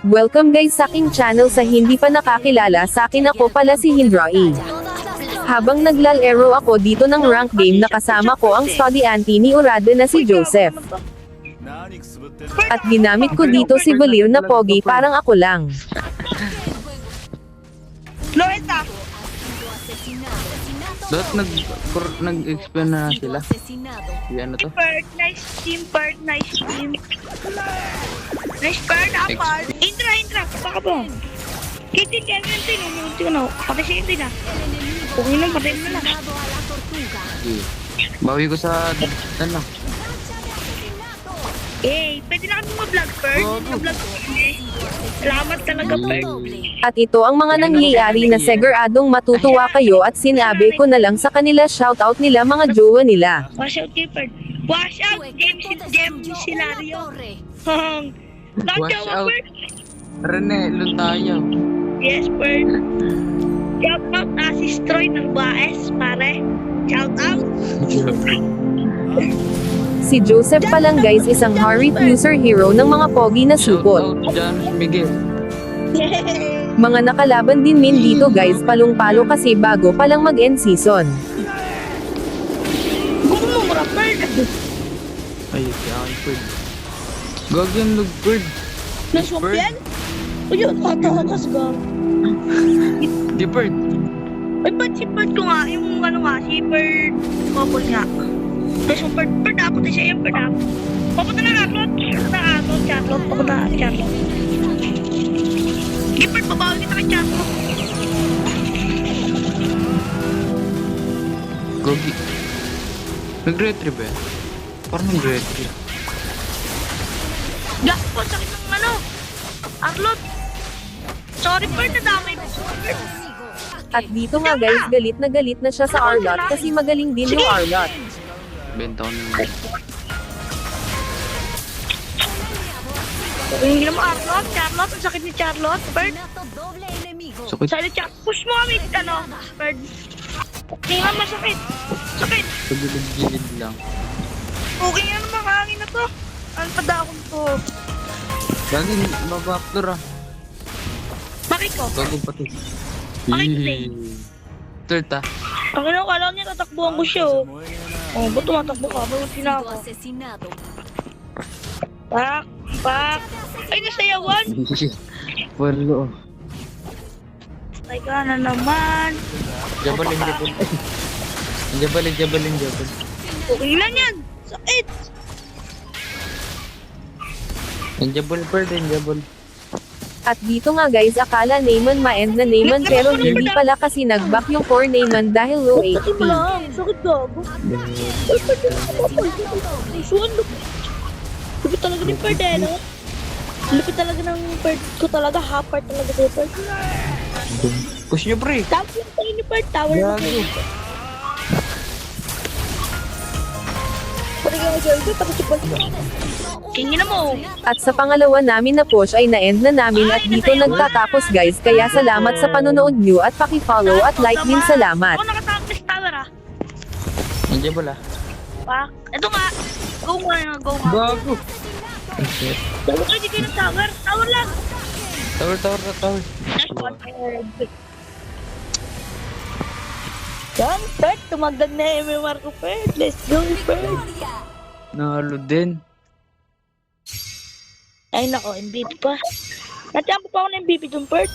Welcome guys sa aking channel. Sa hindi pa nakakilala sa akin, ako pala si Hindrai. Habang naglalaro ako dito ng rank game, nakasama ko ang study auntie ni Urada na si Joseph. At ginamit ko dito si Valir na pogi, parang ako lang. Loretta! Dot nag-explain na sila. Yan na to. Bird, nice team, bird, nice team. Nice bird, apart. Indra, baka po. Kitin, Kevin, unti ko na. Pati si Indra na. Okay lang, patay mo na. Okay. Bawi ko sa ano. Eh, pwede na kami mag-vlog, bird. Mag-vlog. Salamat talaga, bird. At ito ang mga nangyayari na siguradong matutuwa kayo, at sinabi ko na lang sa kanila, shoutout nila mga jowa nila. Wash out, bird. Wash out, James Silario. Wash out. Rene, lun tayo. Yes, bird. Shout out, assist Troy ng Baes, pare. Shout out. Si Joseph pa lang guys, isang Harry user hero ng mga pogi na supot. Shoutout dyan, Miguel. Mga nakalaban din min dito guys, palong-palo kasi bago pa lang mag-end season. Gumumura, bird. Ay, kaya bird. Gagyan lug bird. Naswap yan? O yun, matakas ka. Di bird. Ay, ba't si bird ko nga, yung ano nga, si bird couple nga. Tapos yung bird ako, tapos siya yung bird ako. Papunta na Charlotte. Papunta na Charlotte. Yung bird, babawi kita kay Charlotte. Gogi. Nag-retrieve eh. Parang nag-retrieve. Gapo, sakit ng ano. Charlotte. Sorry bird, nadamay ko. At dito nga guys, galit na siya sa Arlot kasi magaling din yung Arlot. Benta ko naman. Hindi naman Charlotte, ang sakit ni Charlotte. Bird, Sakit. silent chat. Push mo kami, ano, bird. Hindi nga masakit. Sakit. Pagilid-gilid lang. Okay nga naman, hangin na to. Ano pa daw to? Gagi, mabaptor ah. Bakit ko? Gago pati. Bakit Third ah. Ang ina ko, alam niya, tatakbuhan ko siya, oh. Oh, ba't tumatakbo ka? Ba't na ako? Pak. Ay, nasayawan. Walo. Ay ka na naman. Jabalin. Jabalin. Okay lang yan. Sakit. Jabal bird, jabal. At dito nga guys, akala Neyman ma-end na Neyman, pero hindi pala kasi nag-back yung core Neyman dahil low Sakit HP. lang. Sakit gago. Lupit talaga ni Bird, eh, no? Lupit talaga ng Bird ko talaga. Half-part talaga ni Bird. Push nyo pre. Tapos yung tayo ni Bird, tower na Gago. kayo. Pati ka mag-girl, pati si Bird. Kingin na mo. At sa pangalawa namin na push ay na-end na namin, at dito nagtatapos guys, kaya salamat sa panonood nyo at paki-follow at like din, salamat. Ako nakatawag sa tower, ah. Jabal ah. Pak. Ito nga. Go nga. Gago. Dapat pwede kayo ng tower. Tower lang. Tower. That's one word. Yan, Bird. Tumagdag na MMR ko, Bird. Let's go, Bird. Nahalo din. Ay, nako, MVP pa. Natyampo pa ako ng MVP dun, Bird.